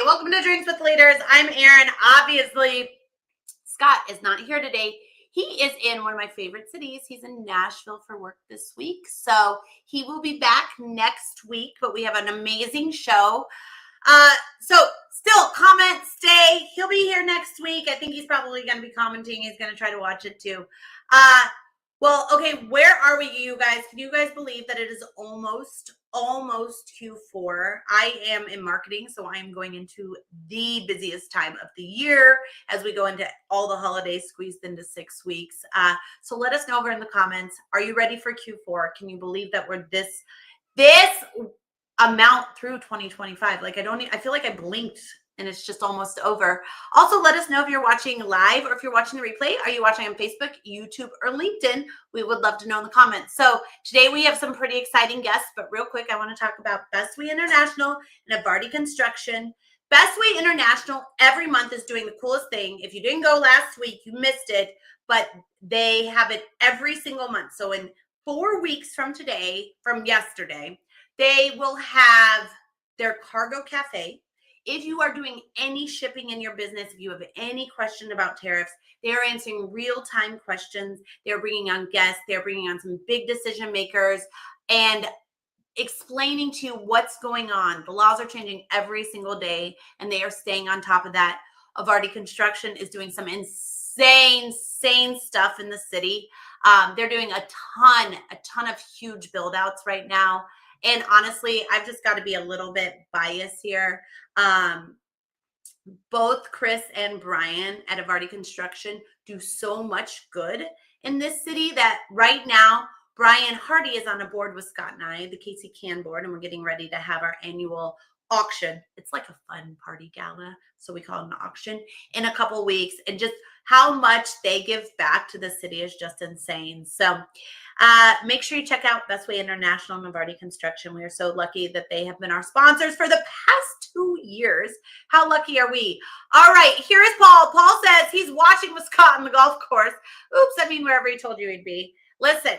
welcome to Drinks with Leaders. I'm Erin. Obviously, Scott is not here today. He is in one of my favorite cities. He's in Nashville for work this week. So he will be back next week, but we have an amazing show. So still comment, stay. He'll be here next week. I think he's probably going to be commenting. He's going to try to watch it too. Well, okay, where are we, you guys? Can you guys believe that it is almost Q4? I am in marketing, so I am going into the busiest time of the year as we go into all the holidays squeezed into 6 weeks. So let us know over in the comments. Are you ready for Q4? Can you believe that we're this amount through 2025? Like I feel like I blinked and it's just almost over. Also, let us know if you're watching live or if you're watching the replay. Are you watching on Facebook, YouTube, or LinkedIn? We would love to know in the comments. So today we have some pretty exciting guests, but real quick, I want to talk about Bestway International and Evardy Construction. Bestway International every month is doing the coolest thing. If you didn't go last week, you missed it, but they have it every single month. So in 4 weeks from yesterday, they will have their cargo cafe. If you are doing any shipping in your business, if you have any question about tariffs, they are answering real-time questions. They're bringing on guests. They're bringing on some big decision makers and explaining to you what's going on. The laws are changing every single day, and they are staying on top of that. Evardy Construction is doing some insane stuff in the city. They're doing a ton of huge build-outs right now. And honestly, I've just got to be a little bit biased here. Both Chris and Brian at Evardy Construction do so much good in this city that right now, Brian Hardy is on a board with Scott and I, the Casey Can board, and we're getting ready to have our annual auction. It's like a fun party gala, so we call it an auction, in a couple weeks. And just how much they give back to the city is just insane. So make sure you check out Bestway International and Evardy Construction. We are so lucky that they have been our sponsors for the past 2 years. How lucky are we? All right, here is Paul. Paul says he's watching with Scott on the golf course. Oops, I mean wherever he told you he'd be. Listen,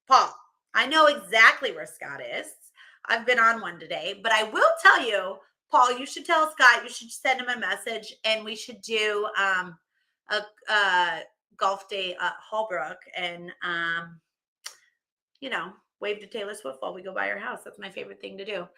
Paul, I know exactly where Scott is. I've been on one today, but I will tell you, Paul, you should tell Scott, you should send him a message, and we should do a golf day at Holbrook and, wave to Taylor Swift while we go by her house. That's my favorite thing to do.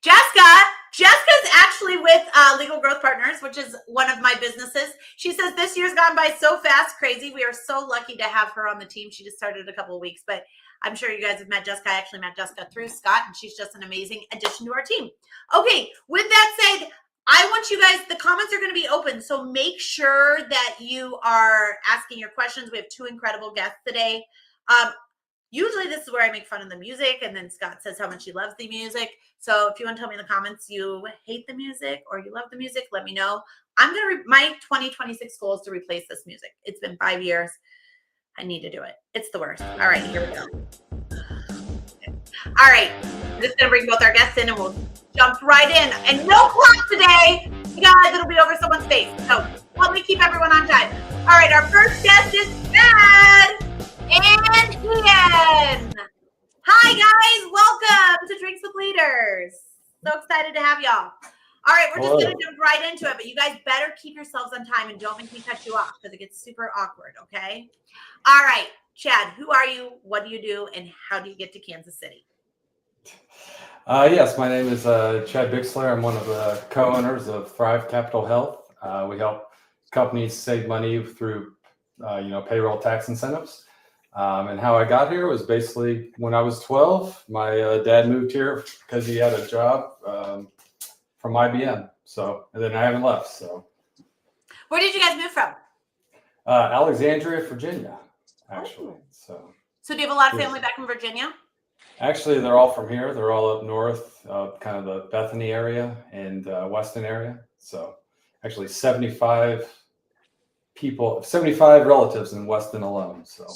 Jessica's actually with Legal Growth Partners, which is one of my businesses. She says this year's gone by so fast, crazy. We are so lucky to have her on the team. She just started a couple of weeks, but I'm sure you guys have met Jessica. I actually met Jessica through Scott, and she's just an amazing addition to our team. Okay, with that said, I want you guys, the comments are going to be open, so make sure that you are asking your questions. We have 2 incredible guests today. Usually this is where I make fun of the music, and then Scott says how much he loves the music. So if you want to tell me in the comments you hate the music or you love the music, let me know. My 2026 goal is to replace this music. It's been 5 years. I need to do it. It's the worst. All right, here we go. All right, I'm just going to bring both our guests in and we'll jump right in. And no clock today, guys. It'll be over someone's face. So help me keep everyone on time. All right, our first guest is Chad and Ian. Hi, guys. Welcome to Drinks with Leaders. So excited to have y'all. All right, we're just going to jump right into it, but you guys better keep yourselves on time and don't make me cut you off because it gets super awkward, okay? All right, Chad, who are you? What do you do? And how do you get to Kansas City? Yes, my name is Chad Bixler. I'm one of the co-owners of Thrive Capital Health. We help companies save money through, payroll tax incentives. And how I got here was basically when I was 12, my dad moved here because he had a job from IBM. And then I haven't left. So, where did you guys move from? Alexandria, Virginia, actually. So do you have a lot of family back in Virginia? Actually, they're all from here. They're all up north, kind of the Bethany area and Weston area. So actually 75 relatives in Weston alone. So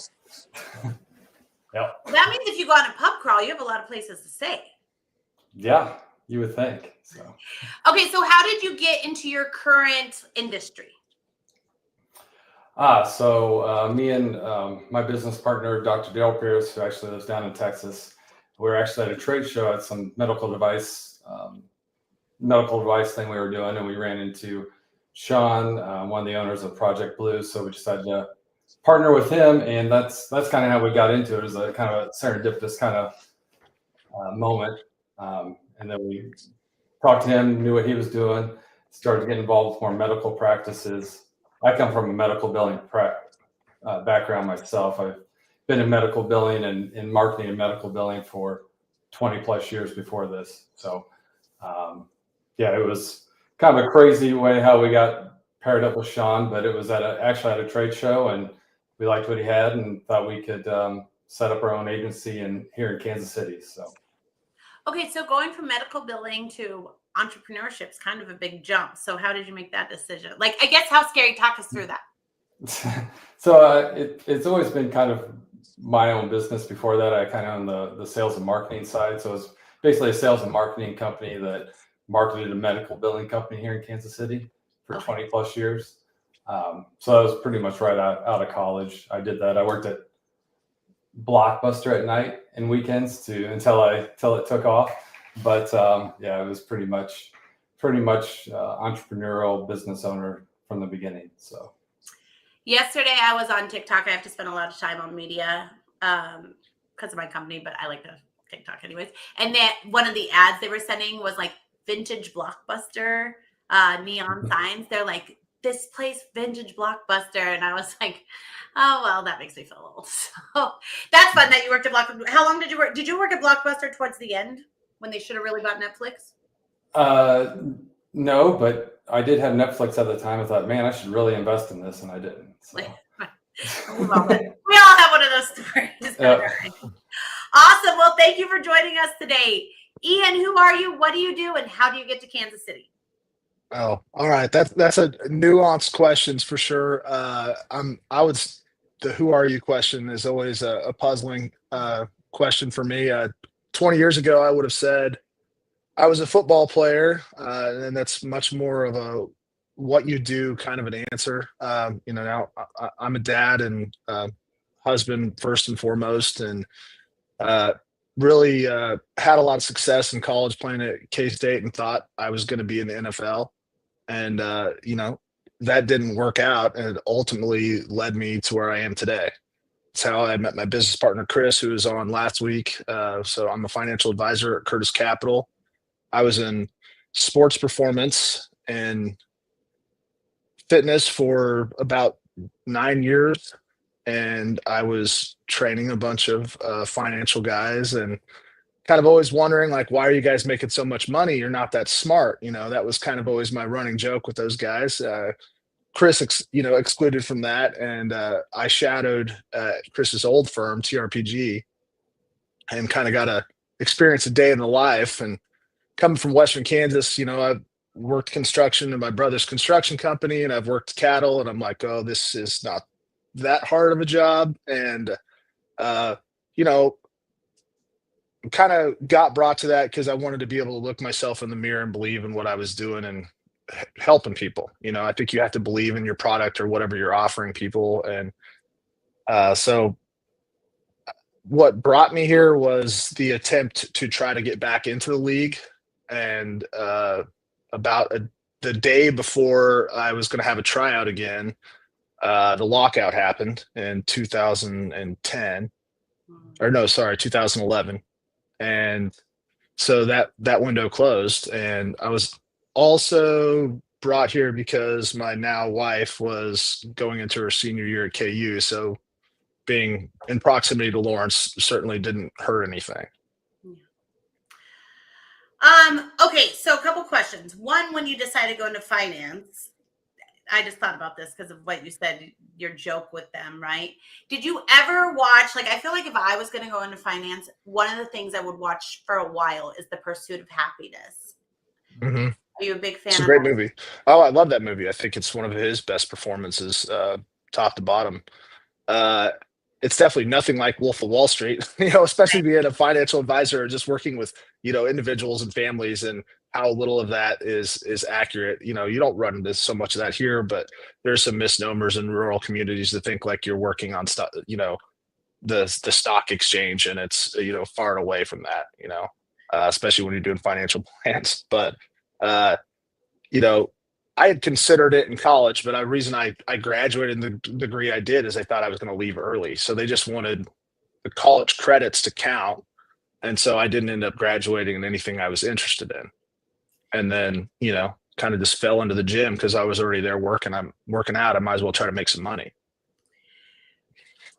yeah. That means if you go on a pub crawl, you have a lot of places to stay. Yeah, you would think. So okay, so how did you get into your current industry? Me and my business partner, Dr. Dale Pierce, who actually lives down in Texas, we're actually at a trade show at some medical device medical advice thing we were doing, and we ran into Shawn, one of the owners of Project Blue. So we decided to partner with him, and that's kind of how we got into it. It was a kind of a serendipitous kind of moment, and then we talked to him, knew what he was doing, started getting involved with more medical practices. I come from a medical billing background myself. I've been in medical billing and in marketing and medical billing for 20 plus years before this. So, yeah, it was kind of a crazy way how we got paired up with Shawn, but it was actually at a trade show, and we liked what he had and thought we could set up our own agency here in Kansas City. So. Okay, so going from medical billing to entrepreneurship is kind of a big jump. So how did you make that decision? Like, I guess how scary, talk us through that. So it's always been kind of my own business. Before that, I kind of owned the sales and marketing side. So it's basically a sales and marketing company that marketed a medical billing company here in Kansas City for 20 plus years. So that was pretty much right out of college. I did that. I worked at Blockbuster at night and weekends until it took off. But yeah, it was pretty much entrepreneurial business owner from the beginning. So yesterday I was on TikTok. I have to spend a lot of time on media because of my company, but I like to TikTok anyways. And then one of the ads they were sending was like vintage Blockbuster neon signs. They're like, this place vintage Blockbuster, and I was like, oh well, that makes me feel old. So that's fun that you worked at Blockbuster. How long did you work? Did you work at Blockbuster towards the end when they should have really bought Netflix? No, but I did have Netflix at the time. I thought, man, I should really invest in this, and I didn't. So. We all have one of those stories. Awesome. Well, thank you for joining us today. Ian, who are you? What do you do? And how do you get to Kansas City? Oh, all right. That's a nuanced questions for sure. The who are you question is always a puzzling question for me. 20 years ago, I would have said I was a football player, and that's much more of a what you do kind of an answer. Now I'm a dad and husband first and foremost, and really had a lot of success in college playing at K-State and thought I was going to be in the NFL. And, that didn't work out, and it ultimately led me to where I am today. It's how I met my business partner, Chris, who was on last week. So I'm a financial advisor at Curtis Capital. I was in sports performance and fitness for about 9 years. And I was training a bunch of financial guys and kind of always wondering, like, why are you guys making so much money? You're not that smart. That was kind of always my running joke with those guys. Chris, excluded from that. And I shadowed Chris's old firm, TRPG, and kind of got to experience a day in the life. And coming from Western Kansas, I've worked construction in my brother's construction company, and I've worked cattle, and I'm like, oh, this is not that hard of a job. And, kind of got brought to that because I wanted to be able to look myself in the mirror and believe in what I was doing and helping people. I think you have to believe in your product or whatever you're offering people. And so what brought me here was the attempt to try to get back into the league. And the day before I was going to have a tryout again, the lockout happened in 2010. Or no, sorry, 2011. And so that window closed, and I was also brought here because my now wife was going into her senior year at KU. So being in proximity to Lawrence certainly didn't hurt anything. Okay, so a couple questions. One, when you decided to go into finance, I just thought about this because of what you said, your joke with them, right? Did you ever watch, I feel like if I was going to go into finance, one of the things I would watch for a while is The Pursuit of Happiness. Mm-hmm. Are you a big fan? It's a great movie. Oh, I love that movie. I think it's one of his best performances, top to bottom. It's definitely nothing like Wolf of Wall Street, especially being a financial advisor or just working with, individuals and families, and how little of that is accurate. You don't run into so much of that here, but there's some misnomers in rural communities that think like you're working on stuff, the stock exchange, and it's, far and away from that, especially when you're doing financial plans. But You know, I had considered it in college, but the reason I graduated in the degree I did is I thought I was going to leave early. So they just wanted the college credits to count. And so I didn't end up graduating in anything I was interested in. And then, kind of just fell into the gym because I was already there working. I'm working out. I might as well try to make some money.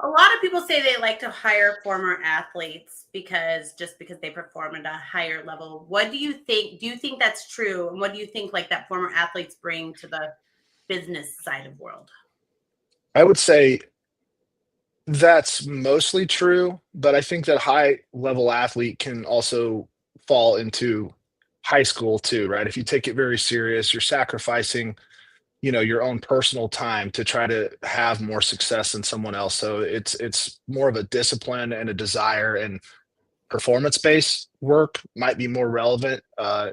A lot of people say they like to hire former athletes because they perform at a higher level. What do you think? Do you think that's true? And what do you think like that former athletes bring to the business side of world? I would say that's mostly true, but I think that high level athlete can also fall into high school too, right? If you take it very serious, you're sacrificing, your own personal time to try to have more success than someone else. So it's more of a discipline and a desire, and performance based work might be more relevant.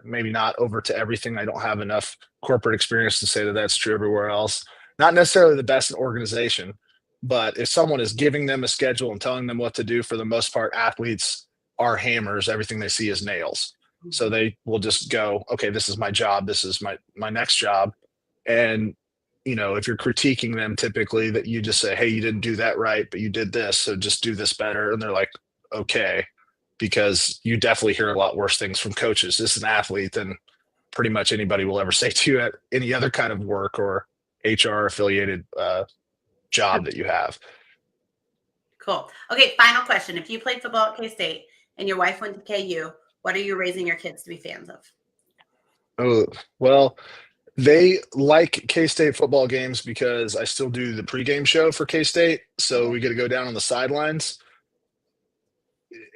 Maybe not over to everything. I don't have enough corporate experience to say that that's true everywhere else. Not necessarily the best organization, but if someone is giving them a schedule and telling them what to do, for the most part, athletes are hammers. Everything they see is nails. So they will just go, okay, this is my job. This is my next job. And, if you're critiquing them, typically that you just say, hey, you didn't do that right, but you did this. So just do this better. And they're like, okay, because you definitely hear a lot worse things from coaches. This is an athlete than pretty much anybody will ever say to you at any other kind of work or HR affiliated job that you have. Cool. Okay, final question. If you played football at K-State and your wife went to KU, what are you raising your kids to be fans of? Oh, well, they like K-State football games because I still do the pregame show for K-State. So we get to go down on the sidelines.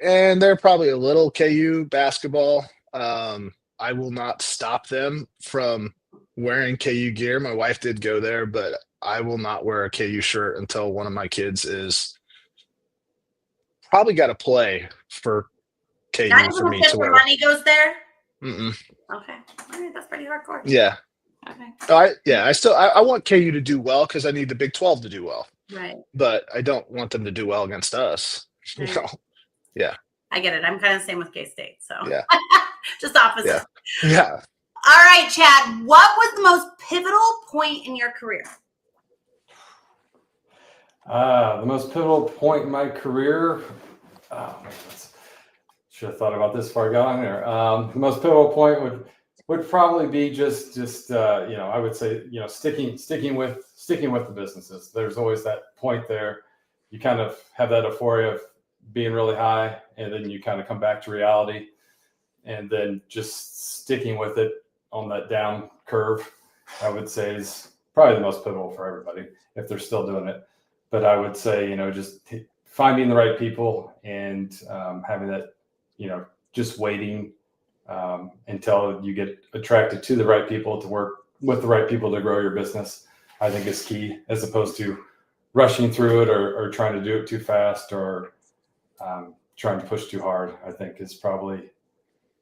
And they're probably a little KU basketball. I will not stop them from wearing KU gear. My wife did go there, but I will not wear a KU shirt until one of my kids is probably got to play for KU Not for even me if to the wear. money goes there? Mm-mm. Okay. All right, that's pretty hardcore. Yeah. Okay. I want KU to do well because I need the Big 12 to do well. Right. But I don't want them to do well against us. Right. Yeah. I get it. I'm kind of the same with K-State. So Yeah. Just opposite. Yeah. All right, Chad. What was the most pivotal point in your career? The most pivotal point in my career. Should have thought about this before I got on here. The most pivotal point would probably be just I would say sticking with the businesses. There's always that point there. You kind of have that euphoria of being really high, and then you kind of come back to reality, and then just sticking with it on that down curve, I would say, is probably the most pivotal for everybody if they're still doing it. But I would say, just finding the right people and having that, just waiting until you get attracted to the right people to work with the right people to grow your business, I think is key, as opposed to rushing through it or trying to do it too fast or trying to push too hard. I think is probably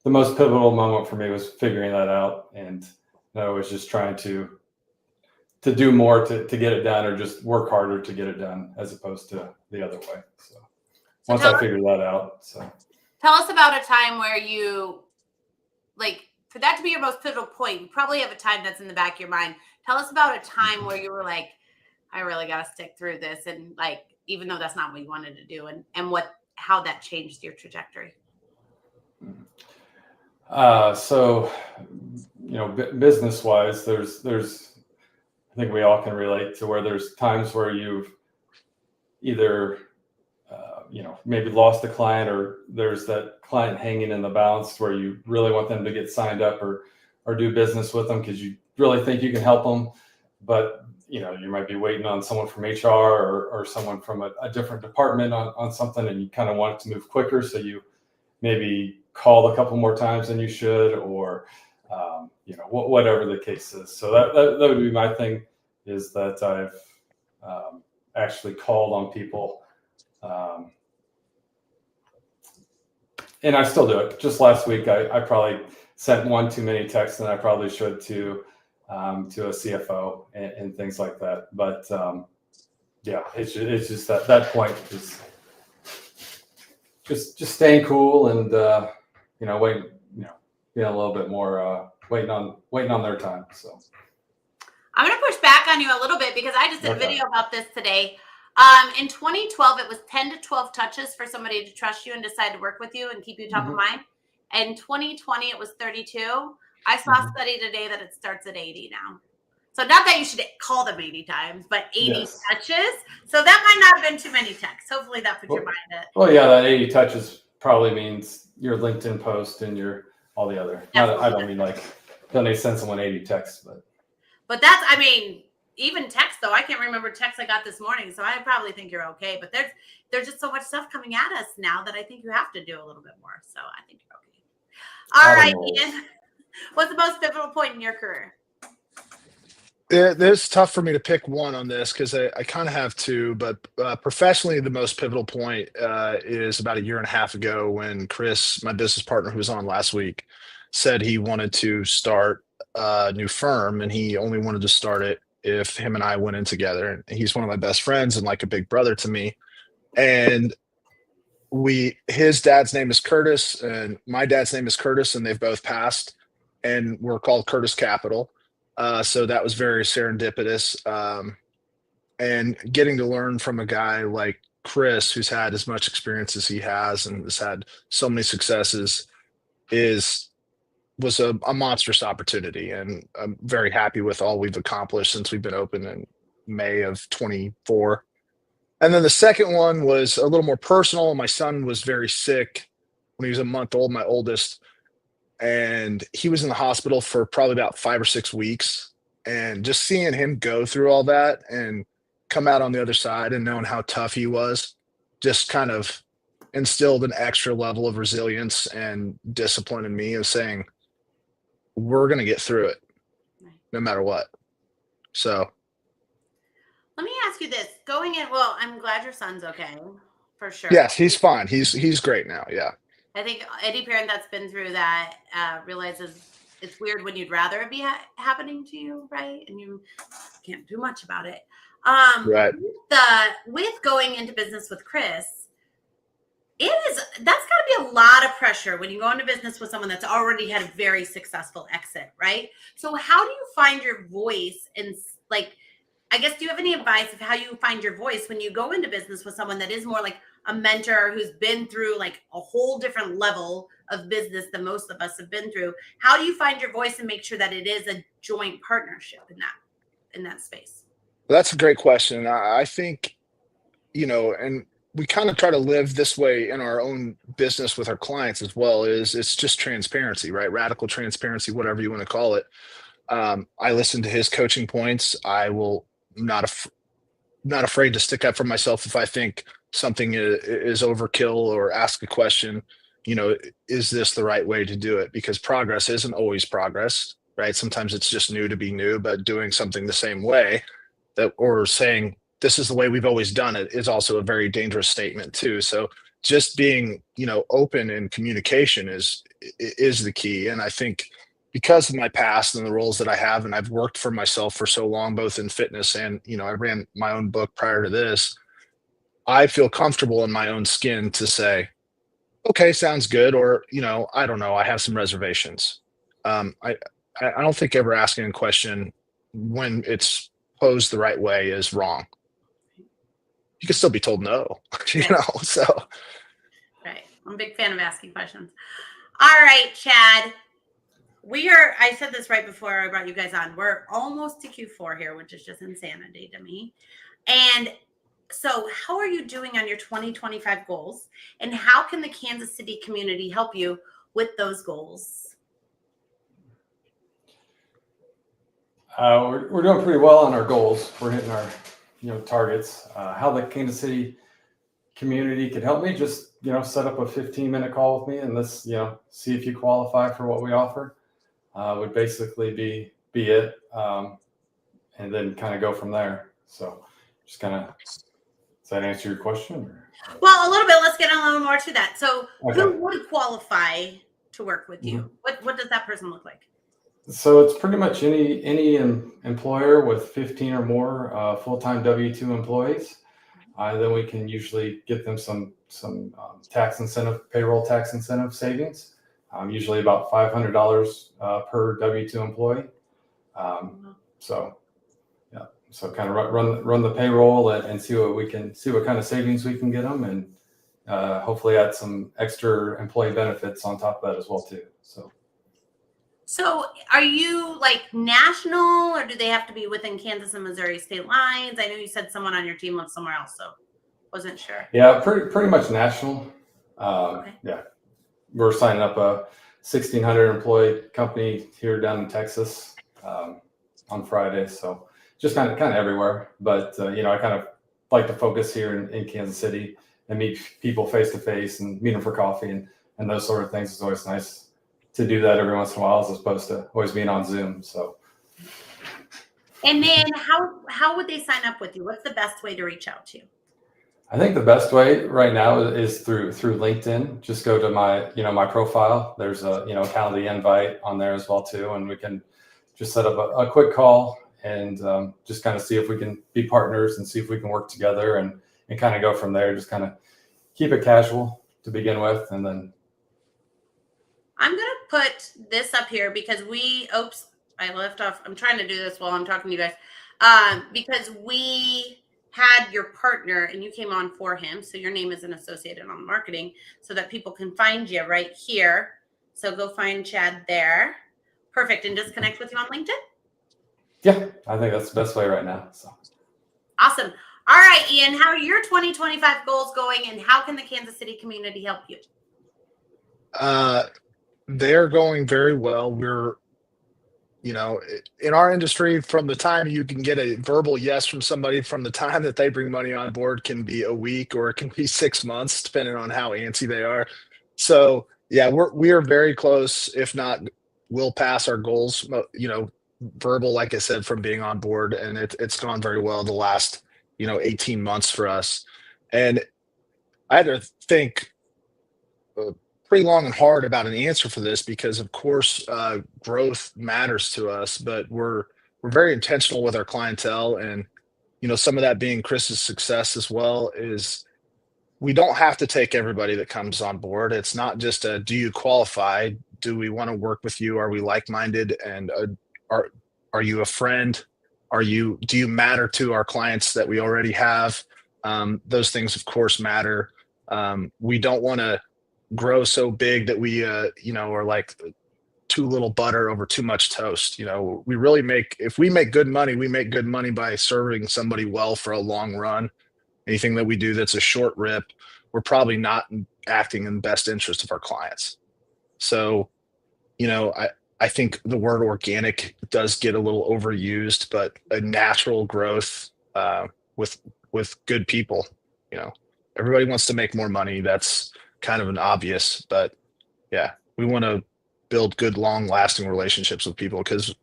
the most pivotal moment for me, was figuring that out. And I was just trying to do more to get it done, or just work harder to get it done, as opposed to the other way. So once I figured that out. So tell us about a time where you, like, for that to be your most pivotal point, you probably have a time that's in the back of your mind. Tell us about a time where you were like, I really got to stick through this. And like, even though that's not what you wanted to do, and how that changed your trajectory. So, business wise, there's, I think we all can relate to where there's times where you've either, maybe lost a client, or there's that client hanging in the balance where you really want them to get signed up or do business with them because you really think you can help them. But, you might be waiting on someone from HR or someone from a different department on something, and you kind of want it to move quicker. So you maybe call a couple more times than you should, or, whatever the case is. So that would be my thing, is that I've actually called on people. And I still do it. Just last week, I probably sent one too many texts than I probably should to a CFO and things like that. But it's just that point is just staying cool and waiting, being a little bit more waiting on their time. So I'm going to push back on you a little bit because I just did a Okay. video about this today. In 2012, it was 10 to 12 touches for somebody to trust you and decide to work with you and keep you top of mind. In 2020, it was 32. I saw a study today that it starts at 80 now. So not that you should call them 80 times, but 80 Yes. touches. So that might not have been too many texts. Hopefully that puts your mind at. Well, yeah, that 80 touches probably means your LinkedIn post and your all the other. I don't mean like don't they send someone 80 texts, but that's, I mean, even text though. I can't remember text I got this morning, so I probably think you're okay. But there's just so much stuff coming at us now that I think you have to do a little bit more. So I think you're okay. All right, Ian. What's the most pivotal point in your career? It's tough for me to pick one on this because I kind of have two, but professionally, the most pivotal point is about a year and a half ago when Chris, my business partner who was on last week, said he wanted to start a new firm and he only wanted to start it if him and I went in together. And he's one of my best friends and like a big brother to me. And his dad's name is Curtis and my dad's name is Curtis, and they've both passed, and we're called Curtis Capital. So that was very serendipitous. And getting to learn from a guy like Chris, who's had as much experience as he has and has had so many successes, was a monstrous opportunity. And I'm very happy with all we've accomplished since we've been open in May of 24. And then the second one was a little more personal. My son was very sick when he was a month old, my oldest. And he was in the hospital for probably about 5 or 6 weeks. And just seeing him go through all that and come out on the other side and knowing how tough he was just kind of instilled an extra level of resilience and discipline in me of saying, we're going to get through it no matter what. So let me ask you this. Going in, well, I'm glad your son's okay, for sure. Yes, he's fine. He's great now. Yeah. I think any parent that's been through that realizes it's weird when you'd rather it be happening to you, right? And you can't do much about it. Right. With going into business with Chris, that's got to be a lot of pressure when you go into business with someone that's already had a very successful exit, right? So how do you find your voice? And like, I guess, do you have any advice of how you find your voice when you go into business with someone that is more like a mentor who's been through like a whole different level of business than most of us have been through? How do you find your voice and make sure that it is a joint partnership in that space? Well, that's a great question. I think, and we kind of try to live this way in our own business with our clients as well. It's just transparency, right? Radical transparency, whatever you want to call it. I listen to his coaching points. I will not afraid to stick up for myself if I think something is overkill, or ask a question, is this the right way to do it? Because progress isn't always progress, right? Sometimes it's just new to be new, but doing something the same way or saying this is the way we've always done it is also a very dangerous statement too. So just being, open in communication is the key. And I think because of my past and the roles that I have, and I've worked for myself for so long, both in fitness and, I ran my own book prior to this, I feel comfortable in my own skin to say, okay, sounds good. Or, I don't know, I have some reservations. I don't think ever asking a question when it's posed the right way is wrong. You can still be told no, so. Right. I'm a big fan of asking questions. All right, Chad. I said this right before I brought you guys on. We're almost to Q4 here, which is just insanity to me. And so how are you doing on your 2025 goals? And how can the Kansas City community help you with those goals? we're doing pretty well on our goals. We're hitting our targets. How the Kansas City community could help me, just set up a 15-minute call with me and let's see if you qualify for what we offer. Would basically be it, and then kind of go from there. So just kind of, does that answer your question? Well, a little bit. Let's get a little more to that. So Okay. Who would qualify to work with you? What does that person look like? So it's pretty much any employer with 15 or more full-time W-2 employees. Then we can usually get them some tax incentive, payroll tax incentive savings usually about $500 per W-2 employee. So kind of run the payroll and see what kind of savings we can get them, and hopefully add some extra employee benefits on top of that as well too. So are you like national, or do they have to be within Kansas and Missouri state lines? I know you said someone on your team lives somewhere else, so wasn't sure. Yeah, pretty much national. Okay. Yeah, we're signing up a 1,600 employee company here down in Texas on Friday. So just kind of everywhere. But I kind of like to focus here in Kansas City and meet people face to face and meet them for coffee and those sort of things. It's always nice to do that every once in a while, as opposed to always being on Zoom. So. And then how would they sign up with you? What's the best way to reach out to you? I think the best way right now is through LinkedIn. Just go to my profile. There's a Calendly invite on there as well too, and we can just set up a quick call and just kind of see if we can be partners and see if we can work together and kind of go from there. Just kind of keep it casual to begin with, and then I'm gonna put this up here because I left off. I'm trying to do this while I'm talking to you guys, because we had your partner and you came on for him, so your name isn't associated on marketing, so that people can find you right here. So go find Chad there. Perfect. And just connect with you on LinkedIn. Yeah, I think that's the best way right now. So awesome. All right, Ian, how are your 2025 goals going, and how can the Kansas City community help you? They're going very well. We're, in our industry, from the time you can get a verbal yes from somebody, from the time that they bring money on board, can be a week or it can be 6 months, depending on how antsy they are. So yeah, we are very close. If not, we'll pass our goals. Verbal, like I said, from being on board, and it's gone very well the last 18 months for us. And I had to think pretty long and hard about an answer for this, because of course growth matters to us, but we're very intentional with our clientele. And some of that being Chris's success as well, is we don't have to take everybody that comes on board. It's not just a, do you qualify? Do we want to work with you? Are we like-minded? And are you a friend? Do you matter to our clients that we already have? Those things of course matter. We don't want to grow so big that we are like too little butter over too much toast. We really if we make good money, we make good money by serving somebody well for a long run. Anything that we do that's a short rip, we're probably not acting in the best interest of our clients. So I think the word organic does get a little overused, but a natural growth with good people. Everybody wants to make more money. That's kind of an obvious, but yeah, we want to build good, long lasting relationships with people, because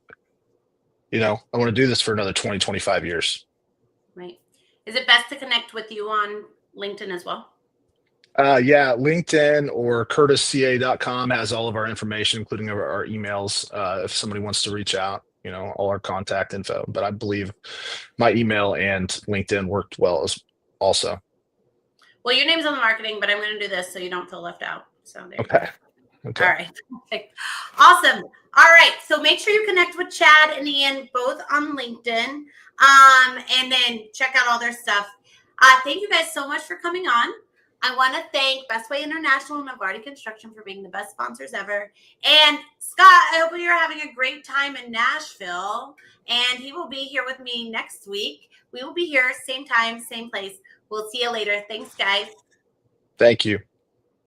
I want to do this for another 20, 25 years. Right. Is it best to connect with you on LinkedIn as well? Yeah, LinkedIn or curtisca.com has all of our information, including our emails. If somebody wants to reach out, all our contact info. But I believe my email and LinkedIn worked well as also. Well, your name's on the marketing, but I'm going to do this so you don't feel left out. So there okay. You go. All right. Perfect. Awesome. All right. So make sure you connect with Chad and Ian both on LinkedIn, and then check out all their stuff. Thank you guys so much for coming on. I want to thank Bestway International and Evardy Construction for being the best sponsors ever. And Scott, I hope you're having a great time in Nashville. And he will be here with me next week. We will be here, same time, same place. We'll see you later. Thanks, guys. Thank you.